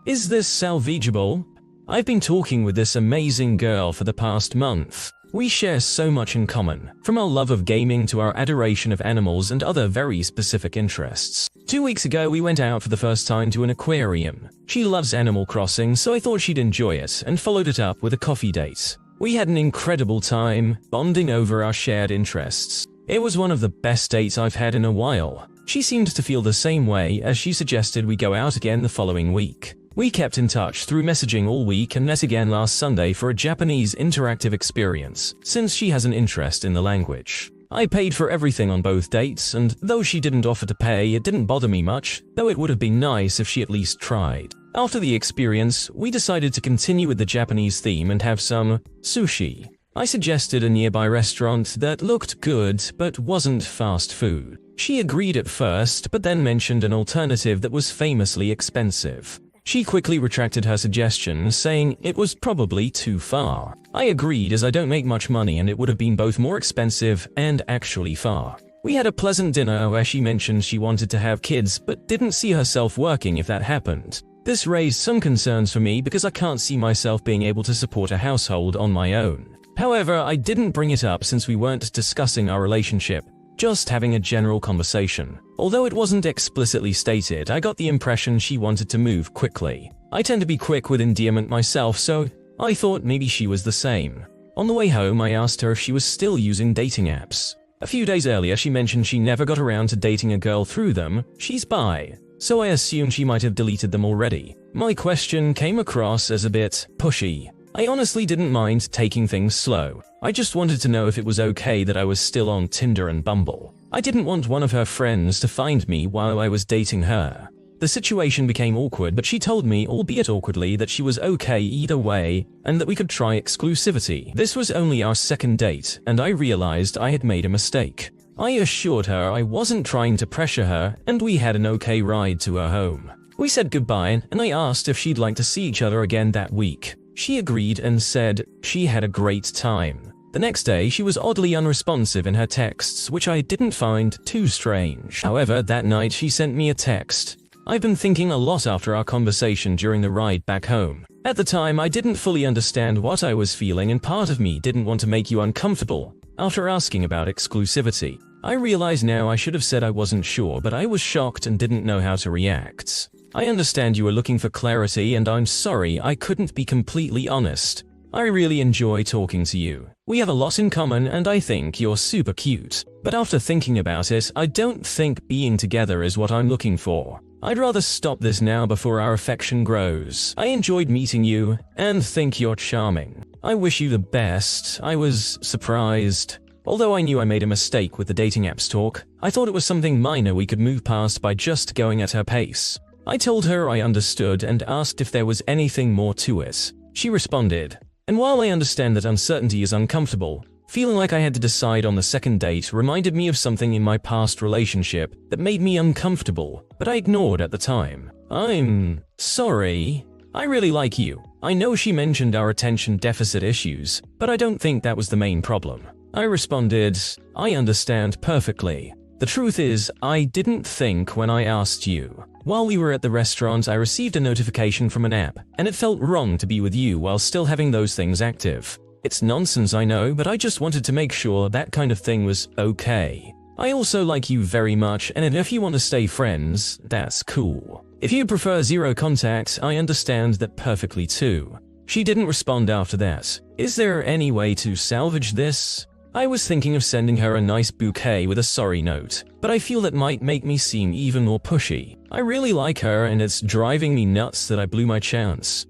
Is this salvageable? I've been talking with this amazing girl for the past month. We share so much in common, from our love of gaming to our adoration of animals and other very specific interests. 2 weeks ago, we went out for the first time to an aquarium. She loves Animal Crossing, so I thought she'd enjoy it and followed it up with a coffee date. We had an incredible time, bonding over our shared interests. It was one of the best dates I've had in a while. She seemed to feel the same way, as she suggested we go out again the following week. We kept in touch through messaging all week and met again last Sunday for a Japanese interactive experience, since she has an interest in the language. I paid for everything on both dates, and though she didn't offer to pay, it didn't bother me much, though it would have been nice if she at least tried. After the experience, we decided to continue with the Japanese theme and have some sushi. I suggested a nearby restaurant that looked good but wasn't fast food. She agreed at first, but then mentioned an alternative that was famously expensive. She quickly retracted her suggestion, saying it was probably too far. I agreed, as I don't make much money and it would have been both more expensive and actually far. We had a pleasant dinner where she mentioned she wanted to have kids but didn't see herself working if that happened. This raised some concerns for me because I can't see myself being able to support a household on my own. However, I didn't bring it up since we weren't discussing our relationship, just having a general conversation. Although it wasn't explicitly stated, I got the impression she wanted to move quickly. I tend to be quick with endearment myself, so I thought maybe she was the same. On the way home, I asked her if she was still using dating apps. A few days earlier, she mentioned she never got around to dating a girl through them. She's bi, so I assumed she might have deleted them already. My question came across as a bit pushy. I honestly didn't mind taking things slow. I just wanted to know if it was okay that I was still on Tinder and Bumble. I didn't want one of her friends to find me while I was dating her. The situation became awkward, but she told me, albeit awkwardly, that she was okay either way and that we could try exclusivity. This was only our second date, and I realized I had made a mistake. I assured her I wasn't trying to pressure her, and we had an okay ride to her home. We said goodbye, and I asked if she'd like to see each other again that week. She agreed and said she had a great time. The next day, she was oddly unresponsive in her texts, which I didn't find too strange. However, that night she sent me a text. I've been thinking a lot after our conversation during the ride back home. At the time, I didn't fully understand what I was feeling, and part of me didn't want to make you uncomfortable. After asking about exclusivity, I realize now I should have said I wasn't sure, but I was shocked and didn't know how to react. I understand you were looking for clarity, and I'm sorry I couldn't be completely honest. I really enjoy talking to you. We have a lot in common, and I think you're super cute. But after thinking about it, I don't think being together is what I'm looking for. I'd rather stop this now before our affection grows. I enjoyed meeting you, and think you're charming. I wish you the best. I was surprised. Although I knew I made a mistake with the dating apps talk, I thought it was something minor we could move past by just going at her pace. I told her I understood and asked if there was anything more to it. She responded, and while I understand that uncertainty is uncomfortable, feeling like I had to decide on the second date reminded me of something in my past relationship that made me uncomfortable, but I ignored at the time. I'm sorry. I really like you. I know she mentioned our attention deficit issues, but I don't think that was the main problem. I responded, I understand perfectly. The truth is, I didn't think when I asked you. While we were at the restaurant, I received a notification from an app, and it felt wrong to be with you while still having those things active. It's nonsense, I know, but I just wanted to make sure that kind of thing was okay. I also like you very much, and if you want to stay friends, that's cool. If you prefer zero contact, I understand that perfectly too. She didn't respond after that. Is there any way to salvage this? I was thinking of sending her a nice bouquet with a sorry note, but I feel that might make me seem even more pushy. I really like her, and it's driving me nuts that I blew my chance.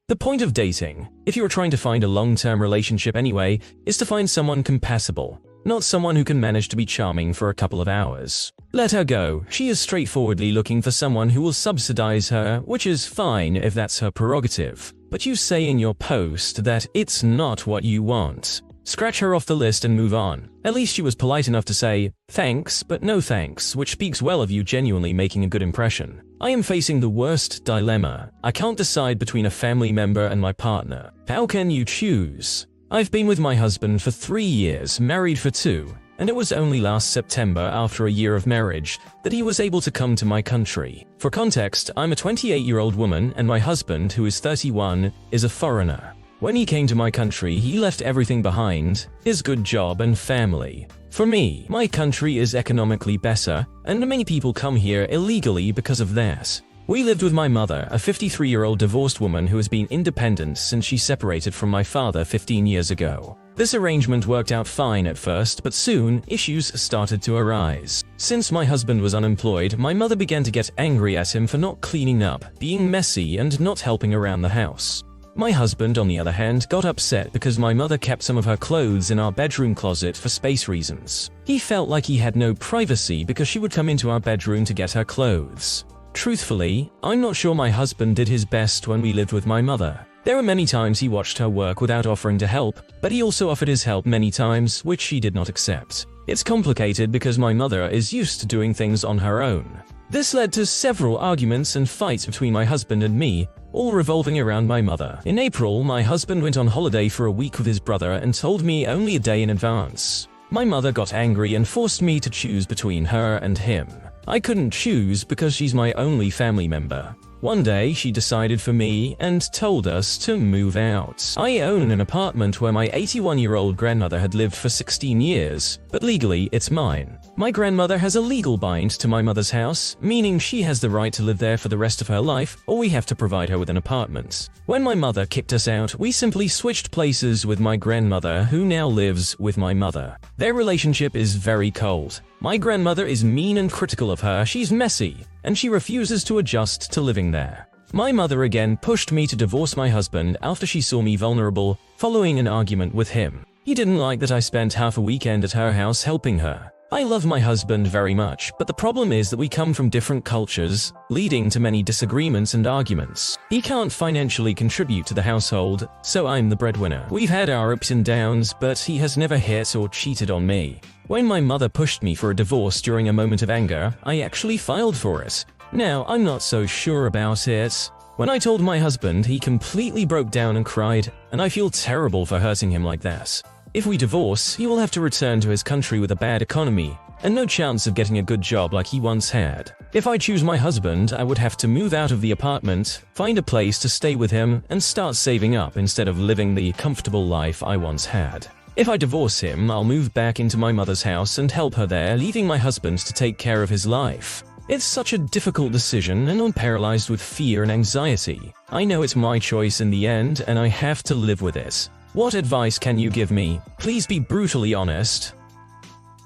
The point of dating, if you are trying to find a long-term relationship anyway, is to find someone compatible, not someone who can manage to be charming for a couple of hours. Let her go. She is straightforwardly looking for someone who will subsidize her, which is fine if that's her prerogative. But you say in your post that it's not what you want. Scratch her off the list and move on. At least she was polite enough to say, thanks, but no thanks, which speaks well of you genuinely making a good impression. I am facing the worst dilemma. I can't decide between a family member and my partner. How can you choose? I've been with my husband for 3 years, married for 2, and it was only last September, after a year of marriage, that he was able to come to my country. For context, I'm a 28-year-old woman, and my husband, who is 31, is a foreigner. When he came to my country, he left everything behind, his good job and family. For me, my country is economically better, and many people come here illegally because of that. We lived with my mother, a 53-year-old divorced woman who has been independent since she separated from my father 15 years ago. This arrangement worked out fine at first, but soon, issues started to arise. Since my husband was unemployed, my mother began to get angry at him for not cleaning up, being messy, and not helping around the house. My husband, on the other hand, got upset because my mother kept some of her clothes in our bedroom closet for space reasons. He felt like he had no privacy because she would come into our bedroom to get her clothes. Truthfully, I'm not sure my husband did his best when we lived with my mother. There were many times he watched her work without offering to help, but he also offered his help many times, which she did not accept. It's complicated because my mother is used to doing things on her own. This led to several arguments and fights between my husband and me, all revolving around my mother. In April, my husband went on holiday for a week with his brother and told me only a day in advance. My mother got angry and forced me to choose between her and him. I couldn't choose because she's my only family member. One day, she decided for me and told us to move out. I own an apartment where my 81-year-old grandmother had lived for 16 years, but legally it's mine. My grandmother has a legal bind to my mother's house, meaning she has the right to live there for the rest of her life, or we have to provide her with an apartment. When my mother kicked us out, we simply switched places with my grandmother, who now lives with my mother. Their relationship is very cold. My grandmother is mean and critical of her, she's messy, and she refuses to adjust to living there. My mother again pushed me to divorce my husband after she saw me vulnerable, following an argument with him. He didn't like that I spent half a weekend at her house helping her. I love my husband very much, but the problem is that we come from different cultures, leading to many disagreements and arguments. He can't financially contribute to the household, so I'm the breadwinner. We've had our ups and downs, but he has never hit or cheated on me. When my mother pushed me for a divorce during a moment of anger, I actually filed for it. Now, I'm not so sure about it. When I told my husband, he completely broke down and cried, and I feel terrible for hurting him like that. If we divorce, he will have to return to his country with a bad economy, and no chance of getting a good job like he once had. If I choose my husband, I would have to move out of the apartment, find a place to stay with him, and start saving up instead of living the comfortable life I once had. If I divorce him, I'll move back into my mother's house and help her there, leaving my husband to take care of his life. It's such a difficult decision, and I'm paralyzed with fear and anxiety. I know it's my choice in the end, and I have to live with it. What advice can you give me? Please be brutally honest.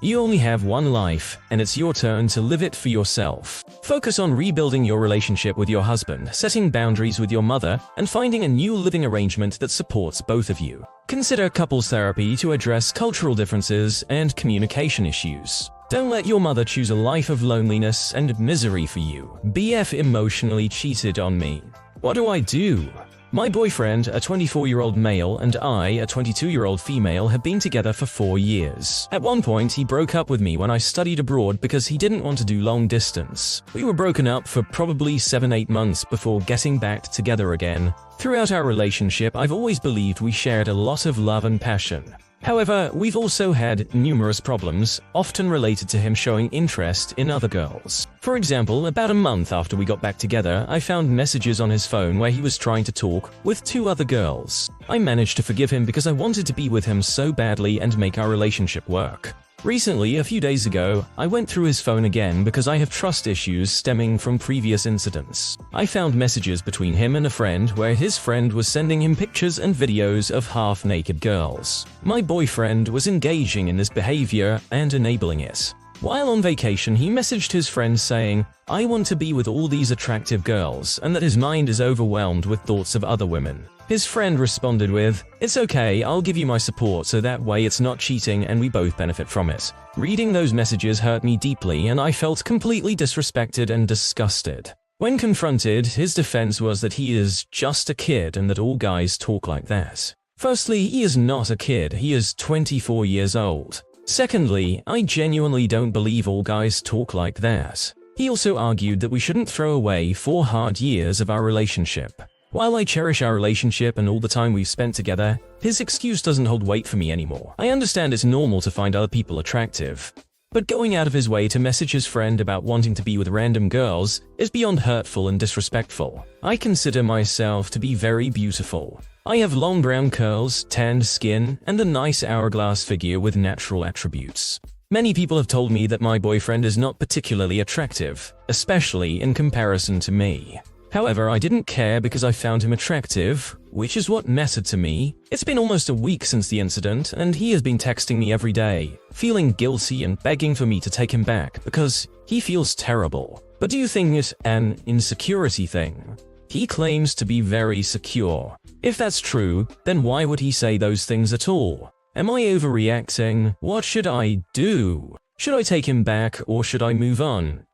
You only have one life, and it's your turn to live it for yourself. Focus on rebuilding your relationship with your husband, setting boundaries with your mother, and finding a new living arrangement that supports both of you. Consider couples therapy to address cultural differences and communication issues. Don't let your mother choose a life of loneliness and misery for you. BF emotionally cheated on me. What do I do? My boyfriend, a 24-year-old male, and I, a 22-year-old female, have been together for 4 years. At one point, he broke up with me when I studied abroad because he didn't want to do long distance. We were broken up for probably 7-8 months before getting back together again. Throughout our relationship, I've always believed we shared a lot of love and passion. However, we've also had numerous problems, often related to him showing interest in other girls. For example, about a month after we got back together, I found messages on his phone where he was trying to talk with 2 other girls. I managed to forgive him because I wanted to be with him so badly and make our relationship work. Recently, a few days ago, I went through his phone again because I have trust issues stemming from previous incidents. I found messages between him and a friend where his friend was sending him pictures and videos of half-naked girls. My boyfriend was engaging in this behavior and enabling it. While on vacation, he messaged his friend saying, "I want to be with all these attractive girls," and that his mind is overwhelmed with thoughts of other women. His friend responded with, "It's okay, I'll give you my support so that way it's not cheating and we both benefit from it." Reading those messages hurt me deeply and I felt completely disrespected and disgusted. When confronted, his defense was that he is just a kid and that all guys talk like that. Firstly, he is not a kid, he is 24 years old. Secondly, I genuinely don't believe all guys talk like that. He also argued that we shouldn't throw away 4 hard years of our relationship. While I cherish our relationship and all the time we've spent together, his excuse doesn't hold weight for me anymore. I understand it's normal to find other people attractive, but going out of his way to message his friend about wanting to be with random girls is beyond hurtful and disrespectful. I consider myself to be very beautiful. I have long brown curls, tanned skin, and a nice hourglass figure with natural attributes. Many people have told me that my boyfriend is not particularly attractive, especially in comparison to me. However, I didn't care because I found him attractive, which is what mattered to me. It's been almost a week since the incident, and he has been texting me every day, feeling guilty and begging for me to take him back because he feels terrible. But do you think it's an insecurity thing? He claims to be very secure. If that's true, then why would he say those things at all? Am I overreacting? What should I do? Should I take him back or should I move on?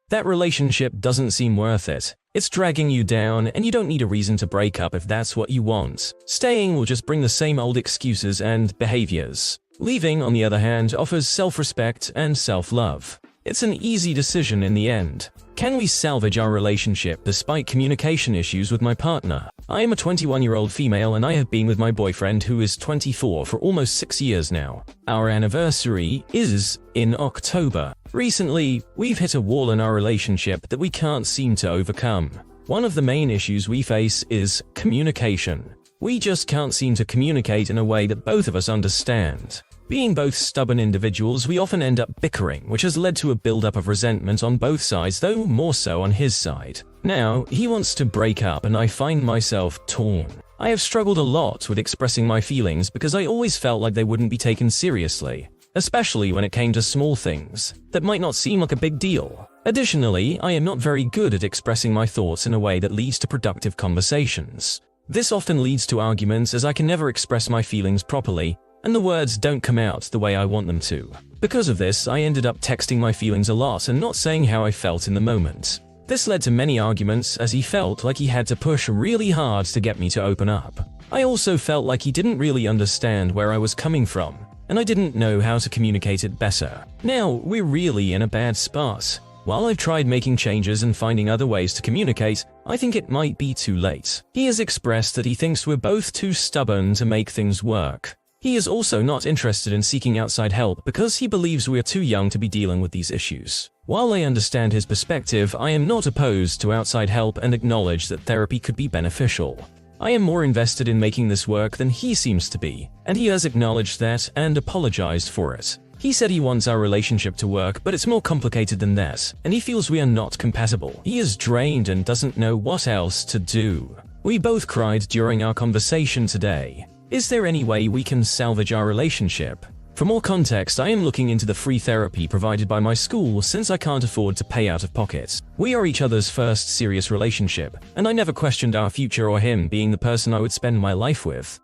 That relationship doesn't seem worth it. It's dragging you down and you don't need a reason to break up if that's what you want. Staying will just bring the same old excuses and behaviors. Leaving, on the other hand, offers self-respect and self-love. It's an easy decision in the end. Can we salvage our relationship despite communication issues with my partner? I am a 21-year-old female and I have been with my boyfriend who is 24 for almost 6 years now. Our anniversary is in October. Recently, we've hit a wall in our relationship that we can't seem to overcome. One of the main issues we face is communication. We just can't seem to communicate in a way that both of us understand. Being both stubborn individuals, we often end up bickering, which has led to a buildup of resentment on both sides, though more so on his side. Now, he wants to break up and I find myself torn. I have struggled a lot with expressing my feelings because I always felt like they wouldn't be taken seriously, especially when it came to small things that might not seem like a big deal. Additionally, I am not very good at expressing my thoughts in a way that leads to productive conversations. This often leads to arguments as I can never express my feelings properly, and the words don't come out the way I want them to. Because of this, I ended up texting my feelings a lot and not saying how I felt in the moment. This led to many arguments as he felt like he had to push really hard to get me to open up. I also felt like he didn't really understand where I was coming from, and I didn't know how to communicate it better. Now, we're really in a bad spot. While I've tried making changes and finding other ways to communicate, I think it might be too late. He has expressed that he thinks we're both too stubborn to make things work. He is also not interested in seeking outside help because he believes we are too young to be dealing with these issues. While I understand his perspective, I am not opposed to outside help and acknowledge that therapy could be beneficial. I am more invested in making this work than he seems to be, and he has acknowledged that and apologized for it. He said he wants our relationship to work, but it's more complicated than that, and he feels we are not compatible. He is drained and doesn't know what else to do. We both cried during our conversation today. Is there any way we can salvage our relationship? For more context, I am looking into the free therapy provided by my school since I can't afford to pay out of pocket. We are each other's first serious relationship, and I never questioned our future or him being the person I would spend my life with.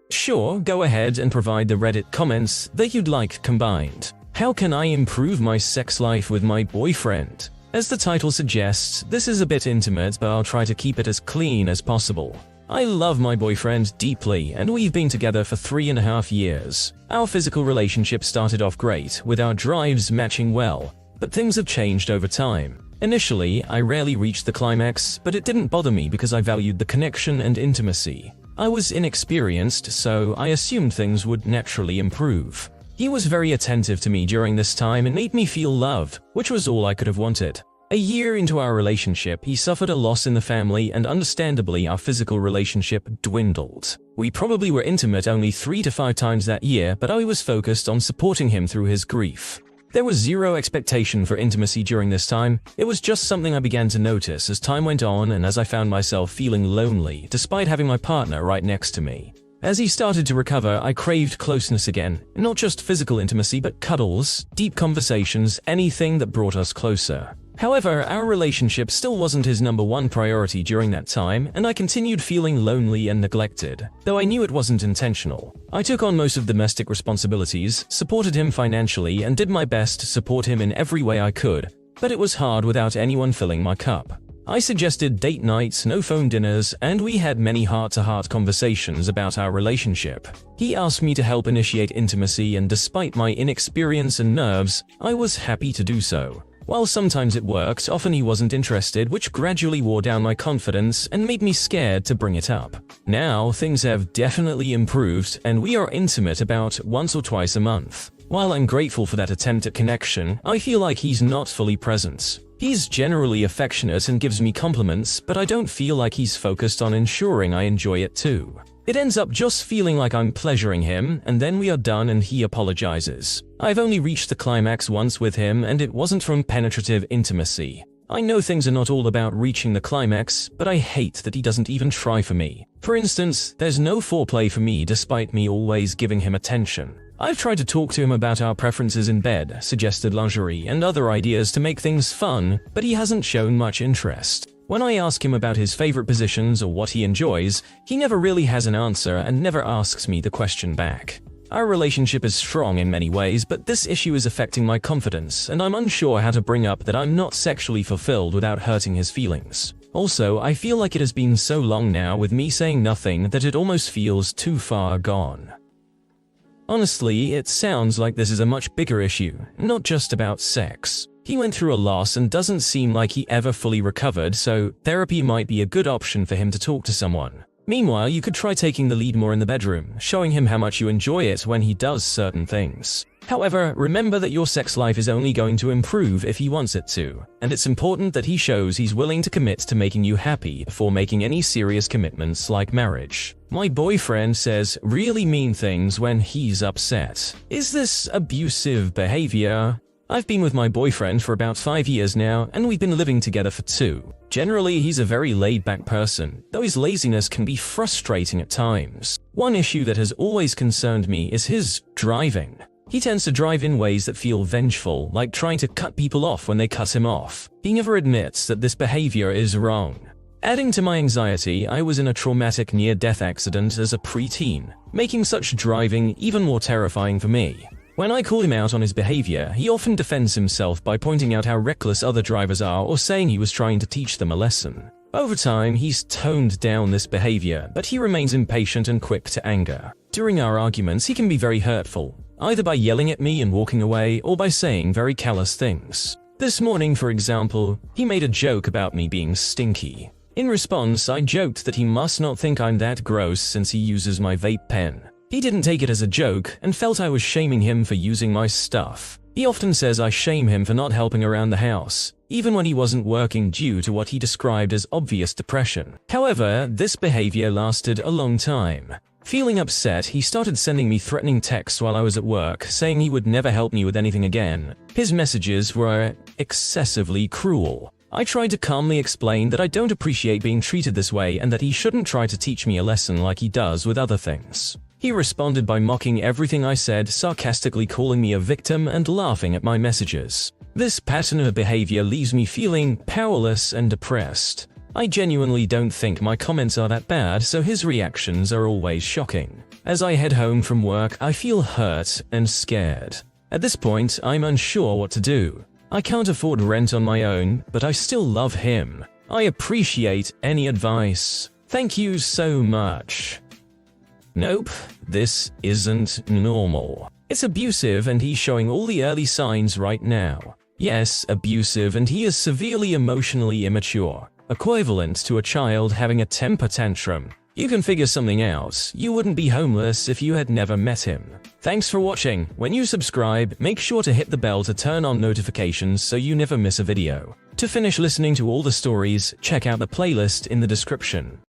Sure, go ahead and provide the Reddit comments that you'd like combined. How can I improve my sex life with my boyfriend? As the title suggests, this is a bit intimate, but I'll try to keep it as clean as possible. I love my boyfriend deeply, and we've been together for 3.5 years. Our physical relationship started off great, with our drives matching well, but things have changed over time. Initially, I rarely reached the climax, but it didn't bother me because I valued the connection and intimacy. I was inexperienced, so I assumed things would naturally improve. He was very attentive to me during this time and made me feel loved, which was all I could have wanted. A year into our relationship, he suffered a loss in the family, and understandably our physical relationship dwindled. We probably were intimate only 3 to 5 times that year, but I was focused on supporting him through his grief. There was zero expectation for intimacy during this time. It was just something I began to notice as time went on and as I found myself feeling lonely despite having my partner right next to me. As he started to recover, I craved closeness again, not just physical intimacy but cuddles, deep conversations, anything that brought us closer. However, our relationship still wasn't his #1 priority during that time, and I continued feeling lonely and neglected, though I knew it wasn't intentional. I took on most of the domestic responsibilities, supported him financially, and did my best to support him in every way I could, but it was hard without anyone filling my cup. I suggested date nights, no phone dinners, and we had many heart-to-heart conversations about our relationship. He asked me to help initiate intimacy, and despite my inexperience and nerves, I was happy to do so. While sometimes it worked, often he wasn't interested, which gradually wore down my confidence and made me scared to bring it up. Now, things have definitely improved, and we are intimate about once or twice a month. While I'm grateful for that attempt at connection, I feel like he's not fully present. He's generally affectionate and gives me compliments, but I don't feel like he's focused on ensuring I enjoy it too. It ends up just feeling like I'm pleasuring him, and then we are done and he apologizes. I've only reached the climax once with him, and it wasn't from penetrative intimacy. I know things are not all about reaching the climax, but I hate that he doesn't even try for me. For instance, there's no foreplay for me despite me always giving him attention. I've tried to talk to him about our preferences in bed, suggested lingerie, and other ideas to make things fun, but he hasn't shown much interest. When I ask him about his favorite positions or what he enjoys, he never really has an answer and never asks me the question back. Our relationship is strong in many ways, but this issue is affecting my confidence, and I'm unsure how to bring up that I'm not sexually fulfilled without hurting his feelings. Also, I feel like it has been so long now with me saying nothing that it almost feels too far gone. Honestly, it sounds like this is a much bigger issue, not just about sex. He went through a loss and doesn't seem like he ever fully recovered, so therapy might be a good option for him to talk to someone. Meanwhile, you could try taking the lead more in the bedroom, showing him how much you enjoy it when he does certain things. However, remember that your sex life is only going to improve if he wants it to, and it's important that he shows he's willing to commit to making you happy before making any serious commitments like marriage. My boyfriend says really mean things when he's upset. Is this abusive behavior? I've been with my boyfriend for about 5 years now, and we've been living together for 2. Generally, he's a very laid-back person, though his laziness can be frustrating at times. One issue that has always concerned me is his driving. He tends to drive in ways that feel vengeful, like trying to cut people off when they cut him off. He never admits that this behavior is wrong. Adding to my anxiety, I was in a traumatic near-death accident as a preteen, making such driving even more terrifying for me. When I call him out on his behavior, he often defends himself by pointing out how reckless other drivers are or saying he was trying to teach them a lesson. Over time, he's toned down this behavior, but he remains impatient and quick to anger. During our arguments, he can be very hurtful, either by yelling at me and walking away or by saying very callous things. This morning, for example, he made a joke about me being stinky. In response, I joked that he must not think I'm that gross since he uses my vape pen. He didn't take it as a joke and felt I was shaming him for using my stuff. He often says I shame him for not helping around the house, even when he wasn't working due to what he described as obvious depression. However, this behavior lasted a long time. Feeling upset, he started sending me threatening texts while I was at work, saying he would never help me with anything again. His messages were excessively cruel. I tried to calmly explain that I don't appreciate being treated this way and that he shouldn't try to teach me a lesson like he does with other things. He responded by mocking everything I said, sarcastically calling me a victim and laughing at my messages. This pattern of behavior leaves me feeling powerless and depressed. I genuinely don't think my comments are that bad, so his reactions are always shocking. As I head home from work, I feel hurt and scared. At this point, I'm unsure what to do. I can't afford rent on my own, but I still love him. I appreciate any advice. Thank you so much. Nope, this isn't normal. It's abusive and he's showing all the early signs right now. Yes, abusive, and he is severely emotionally immature, equivalent to a child having a temper tantrum. You can figure something out. You wouldn't be homeless if you had never met him. Thanks for watching. When you subscribe, make sure to hit the bell to turn on notifications so you never miss a video. To finish listening to all the stories, check out the playlist in the description.